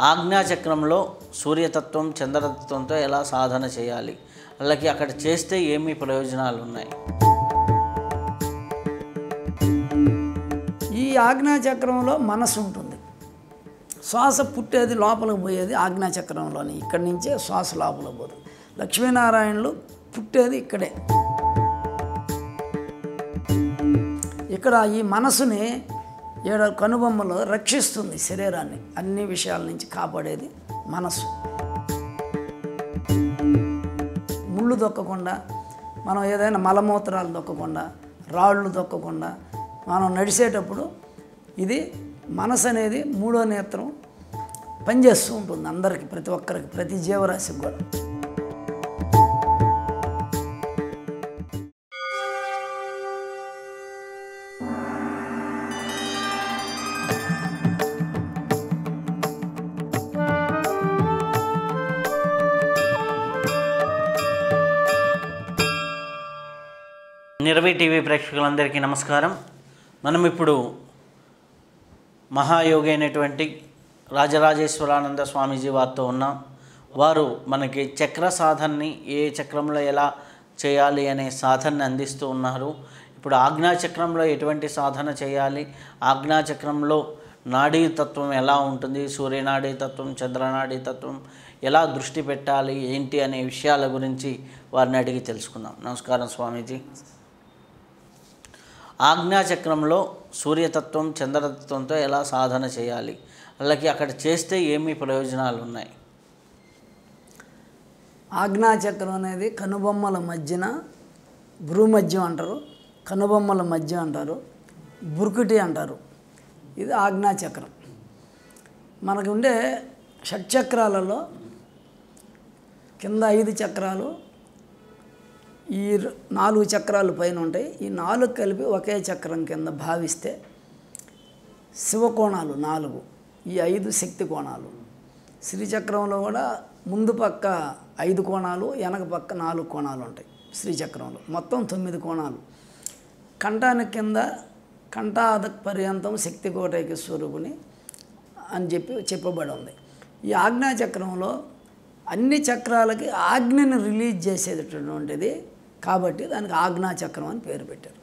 ఆజ్ఞాచక్రంలో సూర్యతత్వం చంద్రతత్వంతో ఎలా సాధన చేయాలి, అలాగే అక్కడ చేస్తే ఏమి ప్రయోజనాలు ఉన్నాయి? ఈ ఆజ్ఞాచక్రంలో మనసు ఉంటుంది. శ్వాస పుట్టేది లోపలికి పోయేది ఆజ్ఞాచక్రంలోని. ఇక్కడి నుంచే శ్వాస లోపలికి పోతుంది. లక్ష్మీనారాయణులు పుట్టేది ఇక్కడే. ఇక్కడ ఈ మనసుని ఏడు కనుబొమ్మలు రక్షిస్తుంది. శరీరాన్ని అన్ని విషయాల నుంచి కాపాడేది మనసు. ముళ్ళు దొక్కకుండా, మనం ఏదైనా మలమూత్రాలు దొక్కకుండా, రాళ్ళు దొక్కకుండా మనం నడిచేటప్పుడు ఇది మనసు అనేది మూడో నేత్రం పనిచేస్తూ ఉంటుంది. అందరికీ, ప్రతి ఒక్కరికి, ప్రతి జీవరాశికి కూడా. నిర్వై టీవీ ప్రేక్షకులందరికీ నమస్కారం. మనం ఇప్పుడు మహాయోగి అయినటువంటి రాజరాజేశ్వరానంద స్వామీజీ వారితో ఉన్నాం. వారు మనకి చక్ర సాధనని ఏ చక్రంలో ఎలా చేయాలి అనే సాధనని అందిస్తూ ఉన్నారు. ఇప్పుడు ఆజ్ఞాచక్రంలో ఎటువంటి సాధన చేయాలి, ఆజ్ఞాచక్రంలో నాడీ తత్వం ఎలా ఉంటుంది, సూర్యనాడీ తత్వం, చంద్రనాడీ తత్వం ఎలా దృష్టి పెట్టాలి, ఏంటి అనే విషయాల గురించి వారిని అడిగి తెలుసుకుందాం. నమస్కారం స్వామీజీ. ఆజ్ఞాచక్రంలో సూర్యతత్వం చంద్రతత్వంతో ఎలా సాధన చేయాలి, అలాగే అక్కడ చేస్తే ఏమి ప్రయోజనాలు ఉన్నాయి? ఆజ్ఞాచక్రం అనేది కనుబొమ్మల మధ్యన భ్రూమధ్యం అంటారు, కనుబొమ్మల మధ్య అంటారు, బురుకుటి అంటారు. ఇది ఆజ్ఞాచక్రం. మనకు ఉండే షట్చక్రాలలో కింద 5 చక్రాలు, ఈ 4 చక్రాలు పైన ఉంటాయి. ఈ 4 కలిపి ఒకే చక్రం కింద భావిస్తే శివకోణాలు 4, ఈ 5 శక్తి కోణాలు. శ్రీచక్రంలో కూడా ముందు పక్క 5 కోణాలు, వెనక పక్క 4 కోణాలు ఉంటాయి. శ్రీచక్రంలో మొత్తం 9 కోణాలు. కంఠానికి కింద కంఠాద పర్యంతం శక్తి కోటైక స్వరూపుని అని చెప్పబడి ఉంది. ఈ ఆజ్ఞాచక్రంలో అన్ని చక్రాలకి ఆజ్ఞని రిలీజ్ చేసేటటువంటిది కాబట్టి దానికి ఆజ్ఞాచక్రం అని పేరు పెట్టారు.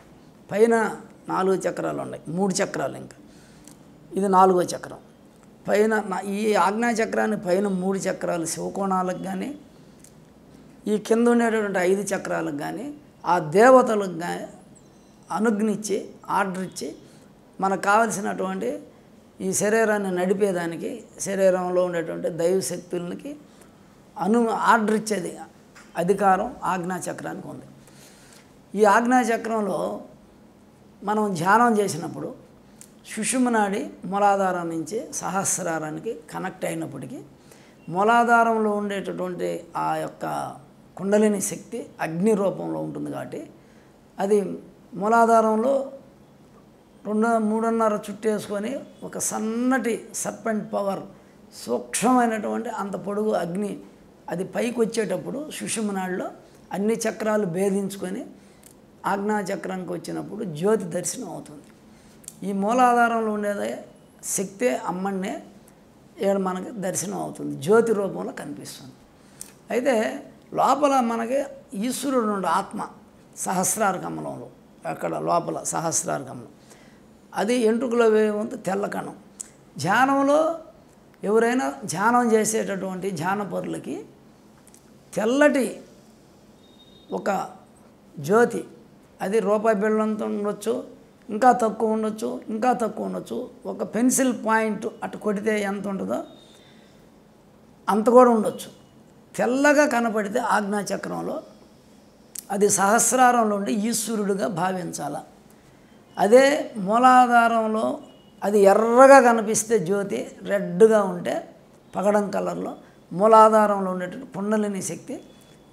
పైన 4 చక్రాలు ఉన్నాయి, 3 చక్రాలు, ఇంకా ఇది 4వ చక్రం. పైన ఈ ఆజ్ఞాచక్రాన్ని పైన 3 చక్రాలు శివకోణాలకు కానీ, ఈ కింద ఉండేటటువంటి 5 చక్రాలకు కానీ ఆ దేవతలకు కానీ అనుజ్ఞించి ఆర్డర్ ఇచ్చి మనకు కావలసినటువంటి ఈ శరీరాన్ని నడిపేదానికి, శరీరంలో ఉండేటువంటి దైవశక్తులకి ఆర్డర్ ఇచ్చేది అధికారం ఆజ్ఞాచక్రానికి ఉంది. ఈ ఆజ్ఞాచక్రంలో మనం ధ్యానం చేసినప్పుడు సుషుమ్నాడి మూలాధారం నుంచి సహస్రారానికి కనెక్ట్ అయినప్పటికీ మూలాధారంలో ఉండేటటువంటి ఆ యొక్క కుండలిని శక్తి అగ్ని రూపంలో ఉంటుంది. కాబట్టి అది మూలాధారంలో 2-3.5 చుట్టేసుకొని ఒక సన్నటి సర్పెంట్ పవర్, సూక్ష్మమైనటువంటి అంత పొడుగు అగ్ని అది పైకి వచ్చేటప్పుడు సుషుమ్నాడిలో అన్ని చక్రాలు భేదించుకొని ఆజ్ఞాచక్రానికి వచ్చినప్పుడు జ్యోతి దర్శనం అవుతుంది. ఈ మూలాధారంలో ఉండేదే శక్తే అమ్మన్నే మనకి దర్శనం అవుతుంది, జ్యోతి రూపంలో కనిపిస్తుంది. అయితే లోపల మనకి ఈశ్వరుడు నుండి ఆత్మ సహస్రార కమలంలో, అక్కడ లోపల సహస్రార కమలం, అది ఎంట్రుకలో వేయవంతు తెల్ల కణం. ధ్యానంలో ఎవరైనా ధ్యానం చేసేటటువంటి ధ్యానపరులకి తెల్లటి ఒక జ్యోతి, అది రూపాయి బిళ్ళంత ఉండొచ్చు, ఇంకా తక్కువ ఉండొచ్చు, ఇంకా తక్కువ ఉండొచ్చు. ఒక పెన్సిల్ పాయింట్ అటు కొడితే ఎంత ఉంటుందో అంత కూడా ఉండొచ్చు. తెల్లగా కనపడితే ఆజ్ఞాచక్రంలో అది సహస్రారంలో ఉండి ఈశ్వరుడుగా భావించాల. అదే మూలాధారంలో అది ఎర్రగా కనిపిస్తే జ్యోతి, రెడ్గా ఉంటే పగడం కలర్లో మూలాధారంలో ఉండేటువంటి కుండలిని శక్తి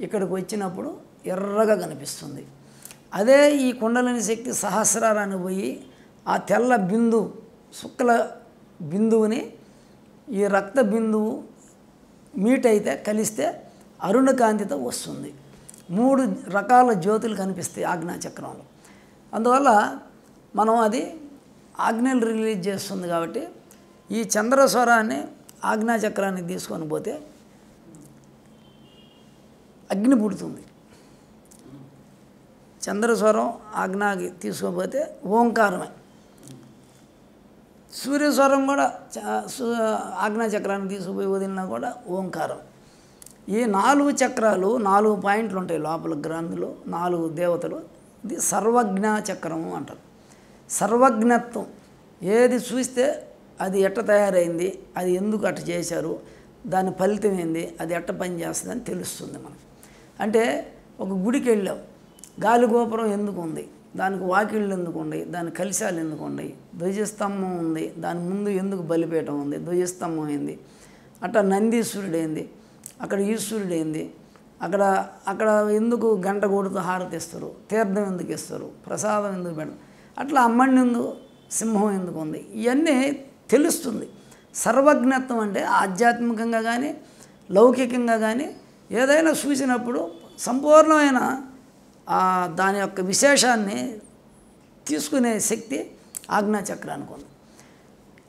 ఇక్కడికి వచ్చినప్పుడు ఎర్రగా కనిపిస్తుంది. అదే ఈ కుండలిని శక్తి సహస్రారాన్ని పోయి ఆ తెల్ల బిందువు, శుక్ల బిందువుని ఈ రక్త బిందువు మీట్ అయితే కలిస్తే అరుణకాంతితో వస్తుంది. 3 రకాల జ్యోతులు కనిపిస్తాయి ఆజ్ఞాచక్రంలో. అందువల్ల మనం అది ఆజ్ఞలు రిలీజ్ చేస్తుంది. కాబట్టి ఈ చంద్రస్వరాన్ని ఆజ్ఞాచక్రాన్ని తీసుకొని పోతే అగ్ని పుడుతుంది. చంద్రస్వరం ఆజ్ఞాకి తీసుకుపోతే ఓంకారమే. సూర్యస్వరం కూడా ఆజ్ఞాచక్రాన్ని తీసుకుపోయి వదిలినా కూడా ఓంకారం. ఈ 4 చక్రాలు 4 పాయింట్లు ఉంటాయి లోపల గ్రంథులు, 4 దేవతలు. ఇది సర్వజ్ఞ చక్రము అంటారు. సర్వజ్ఞత్వం, ఏది చూస్తే అది ఎట్ట తయారైంది, అది ఎందుకు అట్ట చేశారు, దాని ఫలితం ఏంది, అది ఎట్ట పనిచేస్తుంది అని తెలుస్తుంది మనకి. అంటే ఒక గుడికి వెళ్ళాం, గాలి గోపురం ఎందుకు ఉంది, దానికి వాకిళ్ళు ఎందుకు ఉన్నాయి, దాని కలశాలు ఎందుకు ఉన్నాయి, ధ్వజస్తంభం ఉంది, దాని ముందు ఎందుకు బలిపీఠం ఉంది, ధ్వజస్తంభం ఏంది, అట్లా నందీశ్వరుడు ఏంది, అక్కడ ఈశ్వరుడు ఏంది, అక్కడ అక్కడ ఎందుకు గంట కొడుతూ హారతి ఇస్తారు, తీర్థం ఎందుకు ఇస్తారు, ప్రసాదం ఎందుకు పెడతారు, అట్లా అమ్మడి ఎందుకు, సింహం ఎందుకు ఉంది, ఇవన్నీ తెలుస్తుంది. సర్వజ్ఞత్వం అంటే ఆధ్యాత్మికంగా కానీ లౌకికంగా కానీ ఏదైనా చూసినప్పుడు సంపూర్ణమైన దాని యొక్క విశేషాన్ని తీసుకునే శక్తి ఆజ్ఞాచక్రానికి ఉంది.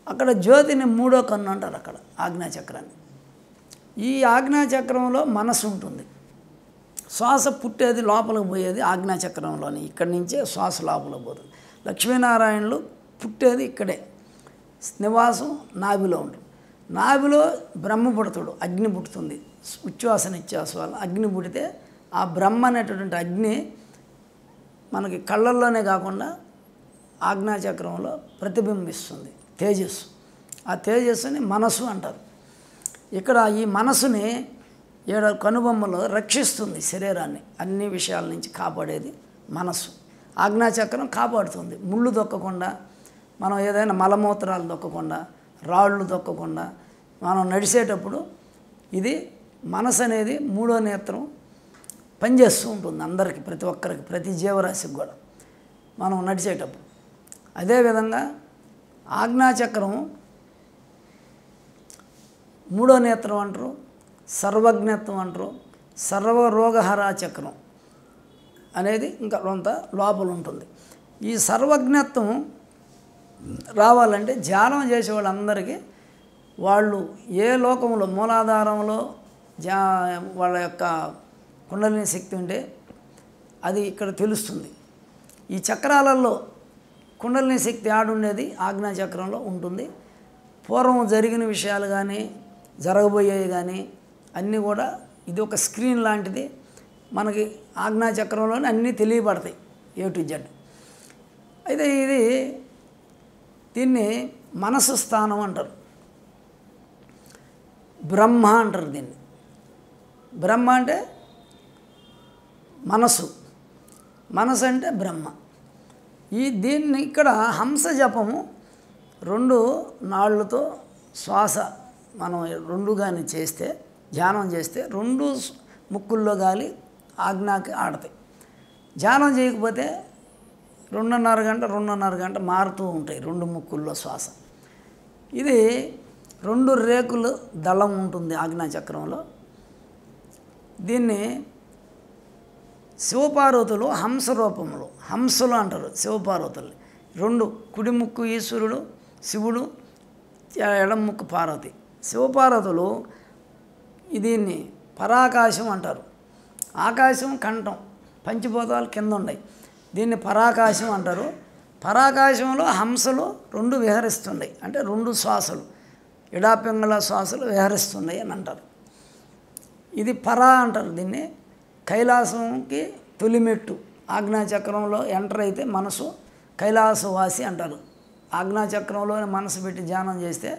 అక్కడ జ్యోతిని 3వ కన్ను అంటారు అక్కడ ఆజ్ఞాచక్రాన్ని. ఈ ఆజ్ఞాచక్రంలో మనసు ఉంటుంది. శ్వాస పుట్టేది లోపలికి పోయేది ఆజ్ఞాచక్రంలోని, ఇక్కడి నుంచే శ్వాస లోపలికి పోతుంది. లక్ష్మీనారాయణులు పుట్టేది ఇక్కడే, నివాసం నాభిలో ఉంటుంది. నాభిలో బ్రహ్మ పుడతాడు, అగ్ని పుడుతుంది. ఉచ్ఛ్వాస నిశ్వాస వల్ల అగ్ని పుడితే ఆ బ్రహ్మ అనేటటువంటి అగ్ని మనకి కళ్ళల్లోనే కాకుండా ఆజ్ఞాచక్రంలో ప్రతిబింబిస్తుంది, తేజస్సు. ఆ తేజస్సుని మనసు అంటారు. ఇక్కడ ఈ మనసుని 7 కనుబొమ్మలో రక్షిస్తుంది శరీరాన్ని, అన్ని విషయాల నుంచి కాపాడేది మనసు. ఆజ్ఞాచక్రం కాపాడుతుంది, ముళ్ళు దొక్కకుండా, మనం ఏదైనా మలమూత్రాలు దొక్కకుండా, రాళ్ళు దొక్కకుండా మనం నడిచేటప్పుడు ఇది మనసు అనేది 3వ నేత్రం పనిచేస్తూ ఉంటుంది అందరికీ, ప్రతి ఒక్కరికి, ప్రతి జీవరాశికి కూడా మనం నడిచేటప్పుడు. అదేవిధంగా ఆజ్ఞాచక్రం 3వ నేత్రం అంటారు, సర్వజ్ఞత్వం అంటారు, సర్వరోగహర చక్రం అనేది ఇంకా కొంత లోపల ఉంటుంది. ఈ సర్వజ్ఞత్వం రావాలంటే ధ్యానం చేసే వాళ్ళందరికీ వాళ్ళు ఏ లోకంలో మూలాధారంలో వాళ్ళ యొక్క కుండలిని శక్తి ఉంటే అది ఇక్కడ తెలుస్తుంది. ఈ చక్రాలలో కుండలిని శక్తి ఆడుండేది ఆజ్ఞాచక్రంలో ఉంటుంది. పూర్వం జరిగిన విషయాలు కానీ జరగబోయేవి కానీ అన్నీ కూడా ఇది ఒక స్క్రీన్ లాంటిది, మనకి ఆజ్ఞాచక్రంలోనే అన్నీ తెలియబడతాయి A to Z. అయితే దీన్ని మనసు స్థానం అంటారు, బ్రహ్మ అంటారు దీన్ని. బ్రహ్మ అంటే మనసు, మనసు అంటే బ్రహ్మ. దీన్ని ఇక్కడ హంస జపము 2 నాళ్ళతో శ్వాస మనం 2 కానీ చేస్తే, ధ్యానం చేస్తే 2 ముక్కుల్లో గాలి ఆజ్ఞాకి ఆడతాయి. ధ్యానం చేయకపోతే 2.5 గంట మారుతూ ఉంటాయి 2 ముక్కుల్లో శ్వాస. ఇది 2 రేకులు దళం ఉంటుంది ఆజ్ఞాచక్రంలో. దీన్ని శివపార్వతులు హంస రూపంలో, హంసలు అంటారు శివపార్వతులు. 2 కుడి ముక్కు ఈశ్వరుడు శివుడు, ఎడమ ముక్కు పార్వతి. శివపార్వతులు దీన్ని పరాకాశం అంటారు. ఆకాశం కంఠం, పంచభూతాలు కింద ఉన్నాయి, దీన్ని పరాకాశం అంటారు. పరాకాశంలో హంసలు 2 విహరిస్తున్నాయి, అంటే 2 శ్వాసలు, ఇడాపింగళ శ్వాసలు విహరిస్తున్నాయి అని అంటారు. ఇది పరా అంటారు దీన్ని. కైలాసంకి తొలిమెట్టు ఆజ్ఞాచక్రంలో ఎంటర్ అయితే మనసు కైలాసవాసి అంటారు. ఆజ్ఞాచక్రంలోనే మనసు పెట్టి ధ్యానం చేస్తే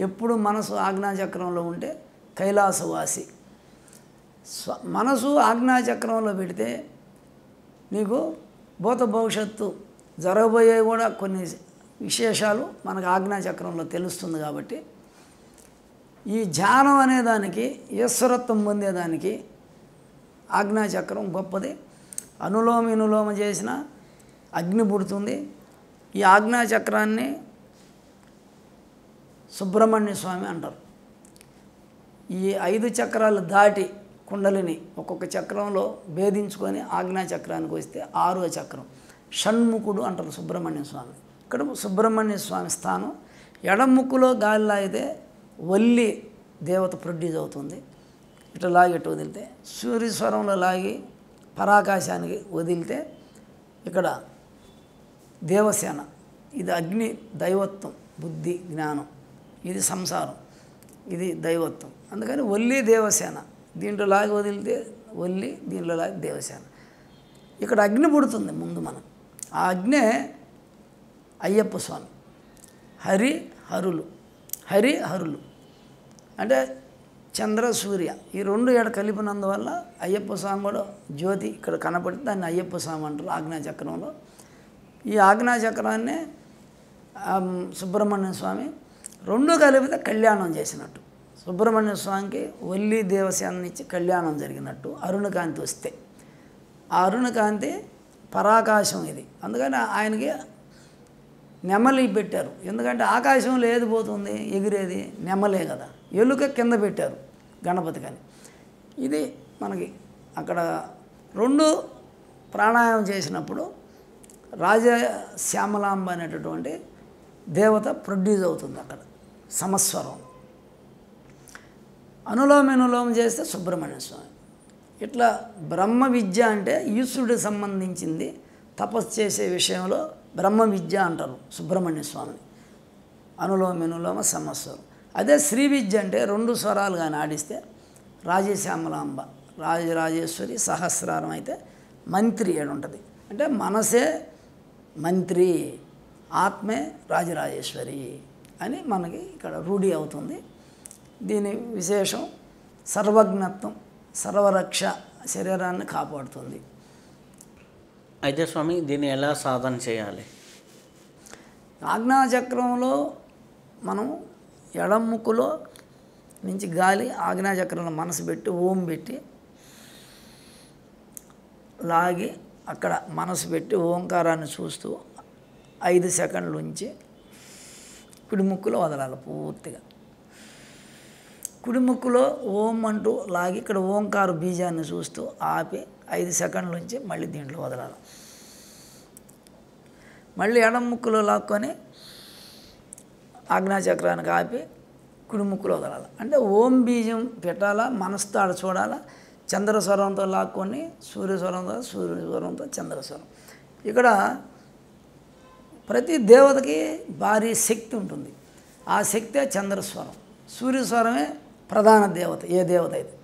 ఎప్పుడు మనసు ఆజ్ఞాచక్రంలో ఉంటే కైలాసవాసి. మనసు ఆజ్ఞాచక్రంలో పెడితే నీకు భూత భవిష్యత్తు జరగబోయే కూడా కొన్ని విశేషాలు మనకు ఆజ్ఞాచక్రంలో తెలుస్తుంది. కాబట్టి ఈ ధ్యానం అనేదానికి, ఈశ్వరత్వం పొందేదానికి ఆజ్ఞాచక్రం గొప్పది. అనులోమ వినులోమ చేసిన అగ్ని పుడుతుంది. ఈ ఆజ్ఞాచక్రాన్ని సుబ్రహ్మణ్య స్వామి అంటారు. ఈ 5 చక్రాలు దాటి కుండలిని ఒక్కొక్క చక్రంలో భేదించుకొని ఆజ్ఞాచక్రానికి వస్తే 6వ చక్రం షణ్ముఖుడు అంటారు సుబ్రహ్మణ్య స్వామి. ఇక్కడ సుబ్రహ్మణ్య స్వామి స్థానం. ఎడముక్కులో గాలి లాగితే వల్లి దేవత ప్రొడ్యూస్ అవుతుంది. ఇట్లా లాగి ఇట్లా వదిలితే సూర్యస్వరంలో లాగి పరాకాశానికి వదిలితే ఇక్కడ దేవసేన, ఇది అగ్ని దైవత్వం, బుద్ధి జ్ఞానం, ఇది సంసారం, ఇది దైవత్వం. అందుకని వల్లి దేవసేన, దీంట్లో లాగి వదిలితే వల్లి, దీంట్లో లాగి దేవసేన. ఇక్కడ అగ్ని పుడుతుంది ముందు మనం. ఆ అగ్నే అయ్యప్ప స్వామి. హరి హరులు, హరి హరులు అంటే చంద్ర సూర్య, ఈ రెండు ఏడ కలిపినందువల్ల అయ్యప్ప స్వామి కూడా జ్యోతి ఇక్కడ కనపడితే దాన్ని అయ్యప్ప స్వామి అంటారు ఆజ్ఞాచక్రంలో. ఈ ఆజ్ఞాచక్రాన్ని సుబ్రహ్మణ్య స్వామి రెండు కలిపితే కళ్యాణం చేసినట్టు. సుబ్రహ్మణ్య స్వామికి వల్లి దేవసేన ఇచ్చి కళ్యాణం జరిగినట్టు అరుణకాంతి వస్తే. ఆ అరుణకాంతి పరాకాశం ఇది. అందుకని ఆయనకి నెమలి పెట్టారు. ఎందుకంటే ఆకాశంలో ఏది పోతుంది, ఎగిరేది నెమలే కదా. ఎలుక కింద పెట్టారు గణపతి కానీ. ఇది మనకి అక్కడ రెండు ప్రాణాయామం చేసినప్పుడు రాజశ్యామలాంబ అనేటటువంటి దేవత ప్రొడ్యూస్ అవుతుంది అక్కడ సమస్వరం. అనులోమం చేస్తే సుబ్రహ్మణ్య స్వామి. ఇట్లా బ్రహ్మ విద్య అంటే ఈశ్వరుడికి సంబంధించింది. తపస్సు చేసే విషయంలో బ్రహ్మ విద్య అంటారు సుబ్రహ్మణ్య స్వామిని. అనులోమ సమస్వరం. అదే శ్రీ విద్య అంటే రెండు స్వరాలు కానీ ఆడిస్తే రాజశ్యామలాంబ, రాజరాజేశ్వరి సహస్రారం అయితే మంత్రి ఏడు ఉంటుంది. అంటే మనసే మంత్రి, ఆత్మే రాజరాజేశ్వరి అని మనకి ఇక్కడ రూఢి అవుతుంది. దీని విశేషం సర్వజ్ఞత్వం, సర్వరక్ష, శరీరాన్ని కాపాడుతుంది. అయితే స్వామి దీన్ని ఎలా సాధన చేయాలి? ఆజ్ఞాచక్రంలో మనం ఎడం ముక్కులో నుంచి గాలి ఆజ్ఞాచక్రంలో మనసు పెట్టి ఓం పెట్టి లాగి అక్కడ మనసు పెట్టి ఓంకారాన్ని చూస్తూ 5 సెకండ్ల నుంచి కుడి ముక్కులో వదలాలి పూర్తిగా. కుడి ముక్కులో ఓం అంటూ లాగి ఇక్కడ ఓంకార బీజాన్ని చూస్తూ ఆపి 5 సెకండ్ల నుంచి మళ్ళీ దీంట్లో వదలాలి. మళ్ళీ ఎడం ముక్కులో లాక్కొని ఆజ్ఞాచక్రానికి ఆపి కుడి ముక్కులో వదలాలి. అంటే ఓం బీజం పెట్టాలా, మనసుతో ఆడ చూడాలా. చంద్రస్వరంతో లాక్కొని సూర్యస్వరంతో చంద్రస్వరం. ఇక్కడ ప్రతి దేవతకి భారీ శక్తి ఉంటుంది. ఆ శక్తే చంద్రస్వరం. సూర్యస్వరమే ప్రధాన దేవత, ఏ దేవత అయితే.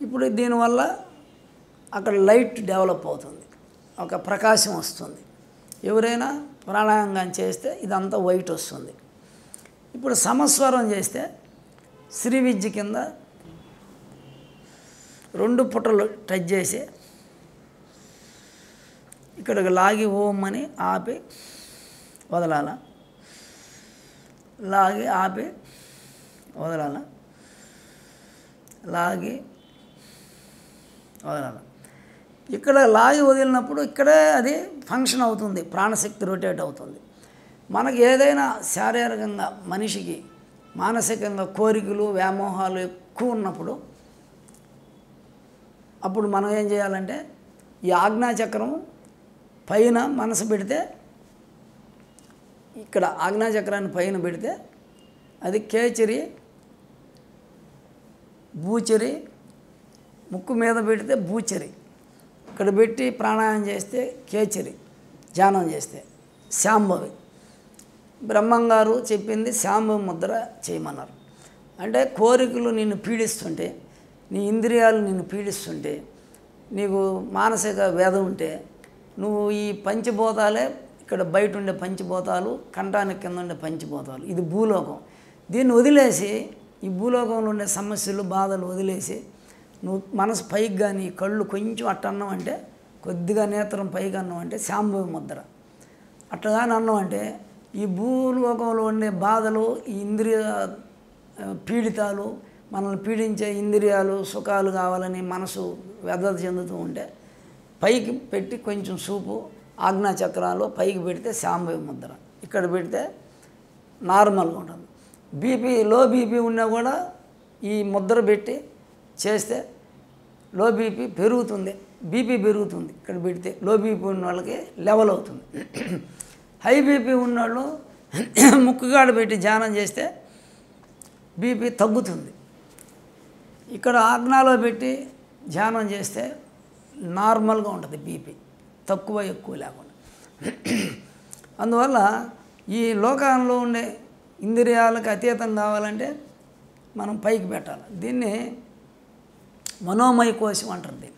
ఇప్పుడు దీనివల్ల అక్కడ లైట్ డెవలప్ అవుతుంది, ఒక ప్రకాశం వస్తుంది. ఎవరైనా ప్రాణాయామం చేస్తే ఇదంతా వైట్ వస్తుంది. ఇప్పుడు సమస్వరం చేస్తే శ్రీ విద్య కింద 2 పుటలు టచ్ చేసి ఇక్కడికి లాగి ఓం అని ఆపి వదలాల, లాగి ఆపి వదలాల, లాగి వదలాల. ఇక్కడ లాగి వదిలినప్పుడు ఇక్కడే అది ఫంక్షన్ అవుతుంది, ప్రాణశక్తి రొటేట్ అవుతుంది. మనకి ఏదైనా శారీరకంగా మనిషికి మానసికంగా కోరికలు వ్యామోహాలు ఎక్కువ ఉన్నప్పుడు అప్పుడు మనం ఏం చేయాలంటే ఈ ఆజ్ఞాచక్రం పైన మనసు పెడితే, ఇక్కడ ఆజ్ఞాచక్రాన్ని పైన పెడితే అది కేచరి, భూచరి, ముక్కు మీద పెడితే భూచరి, ఇక్కడ పెట్టి ప్రాణాయామం చేస్తే కేచరి, ధ్యానం చేస్తే శాంభవి. బ్రహ్మంగారు చెప్పింది శాంభవి ముద్ర చేయమన్నారు. అంటే కోరికలు నిన్ను పీడిస్తుంటే, నీ ఇంద్రియాలు నిన్ను పీడిస్తుంటే, నీకు మానసిక వేద ఉంటే నువ్వు ఈ పంచభూతాలే, ఇక్కడ బయట ఉండే పంచభూతాలు, కంఠానికి కింద ఉండే పంచభూతాలు, ఇది భూలోకం. దీన్ని వదిలేసి ఈ భూలోకంలో ఉండే సమస్యలు బాధలు వదిలేసి నువ్వు మనసు పైకి కానీ కళ్ళు కొంచెం అట్టన్నాం అంటే, కొద్దిగా నేత్రం పైకి అన్నాం అంటే శాంభవి ముద్ర. అట్టగాని అన్నాం అంటే ఈ భూలోకంలో ఉండే బాధలు, ఈ ఇంద్రియ పీడితాలు, మనల్ని పీడించే ఇంద్రియాలు సుఖాలు కావాలని మనసు వ్యధ చెందుతూ ఉంటే పైకి పెట్టి కొంచెం చూపు ఆజ్ఞాచక్రాల్లో పైకి పెడితే శాంభవి ముద్ర. ఇక్కడ పెడితే నార్మల్గా ఉంటుంది. లో బీపీ ఉన్నా కూడా ఈ ముద్ర పెట్టి చేస్తే లో బీపీ పెరుగుతుంది, బీపీ పెరుగుతుంది. ఇక్కడ పెడితే లో బీపీ ఉన్న వాళ్ళకి లెవెల్ అవుతుంది. హై బీపీ ఉన్నవాళ్ళు ముక్కుగాడ పెట్టి ధ్యానం చేస్తే బీపీ తగ్గుతుంది. ఇక్కడ ఆజ్ఞలో పెట్టి ధ్యానం చేస్తే నార్మల్గా ఉంటుంది బీపీ, తక్కువ ఎక్కువ లేకుండా. అందువల్ల ఈ లోకంలో ఉండే ఇంద్రియాలకు అతీతం కావాలంటే మనం పైకి పెట్టాలి. దీన్ని మనోమయ కోశం అంటారు. దీన్ని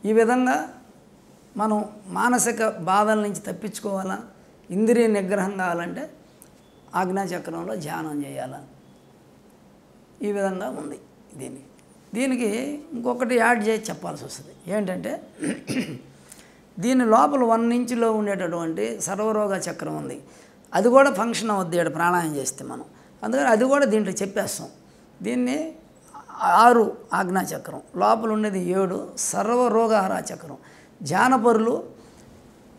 ఈ విధంగా మనం మానసిక బాధల నుంచి తప్పించుకోవాలా, ఇంద్రియ నిగ్రహం కావాలంటే ఆజ్ఞాచక్రంలో ధ్యానం చేయాలా. ఈ విధంగా ఉంది. దీనికి ఇంకొకటి యాడ్ చేసి చెప్పాల్సి వస్తుంది. ఏంటంటే దీని లోపల 1 ఇంచులో ఉండేటటువంటి సర్వరోగ చక్రం ఉంది. అది కూడా ఫంక్షన్ అవుద్ది ప్రాణాయామం చేస్తే మనం. అందుకని అది కూడా దీంట్లో చెప్పేస్తాం. దీన్ని 6 ఆజ్ఞాచక్రం, లోపల ఉండేది 7 సర్వరోగహర చక్రం. ధ్యానపరులు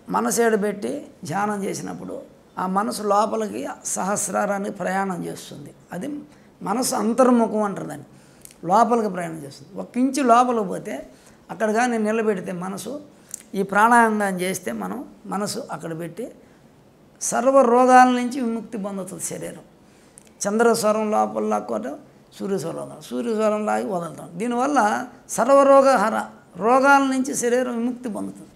మనసేడు పెట్టి ధ్యానం చేసినప్పుడు ఆ మనసు లోపలికి సహస్రారానికి ప్రయాణం చేస్తుంది. అది మనసు అంతర్ముఖం అంటారు దాన్ని. లోపలికి ప్రయాణం చేస్తుంది. 1 ఇంచు లోపలికి పోతే అక్కడ కానీ నిలబెడితే మనసు ఈ ప్రాణాయామం చేస్తే మనం మనసు అక్కడ పెట్టి సర్వ రోగాల నుంచి విముక్తి పొందుతుంది శరీరం. చంద్రస్వరం లోపల లాక్కోవటం, సూర్యస్వరం లాగి వదలటం. దీనివల్ల సర్వరోగహర, రోగాల నుంచి శరీరం విముక్తి పొందుతుంది.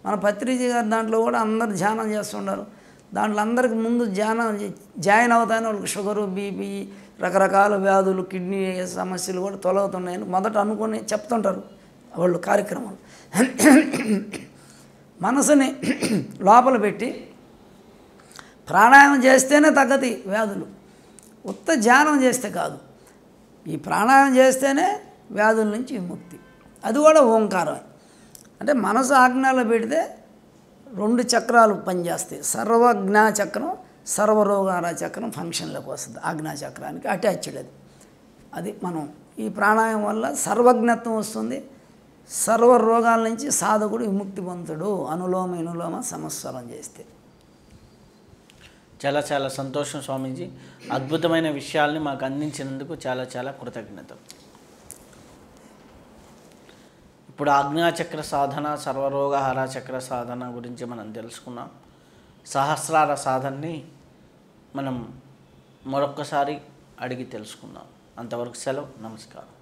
మన పత్రిజీ గారు దాంట్లో కూడా అందరు ధ్యానం చేస్తుంటారు. దాంట్లో అందరికి ముందు జాయిన్ అవుతాయని వాళ్ళకి షుగరు, బీపీ, రకరకాల వ్యాధులు, కిడ్నీ సమస్యలు కూడా తొలగుతున్నాయని మొదట అనుకొని చెప్తుంటారు వాళ్ళు కార్యక్రమాలు. మనసుని లోపల పెట్టి ప్రాణాయామం చేస్తేనే తగ్గతి వ్యాధులు, ఉత్త ధ్యానం చేస్తే కాదు. ఈ ప్రాణాయామం చేస్తేనే వ్యాధుల నుంచి విముక్తి. అది కూడా ఓంకారం. అంటే మనసు ఆజ్ఞలో పెడితే 2 చక్రాలు పనిచేస్తాయి. సర్వజ్ఞాచక్రం, సర్వరోగార చక్రం ఫంక్షన్లోకి వస్తుంది. ఆజ్ఞాచక్రానికి అటాచ్డ్ అది మనం ఈ ప్రాణాయామం వల్ల సర్వజ్ఞత్వం వస్తుంది. సర్వ రోగాల నుంచి సాధకుడు విముక్తి పొందుతాడు అనులోమ వినులోమ సంవత్సరం చేస్తే. చాలా చాలా సంతోషం స్వామీజీ. అద్భుతమైన విషయాల్ని మాకు అందించినందుకు చాలా చాలా కృతజ్ఞతలు. ఇప్పుడు ఆజ్ఞాచక్ర సాధన, సర్వరోగహర చక్ర సాధన గురించి మనం తెలుసుకున్నాం. సహస్రార సాధనని మనం మరొక్కసారి అడిగి తెలుసుకుందాం. అంతవరకు సెలవు. నమస్కారం.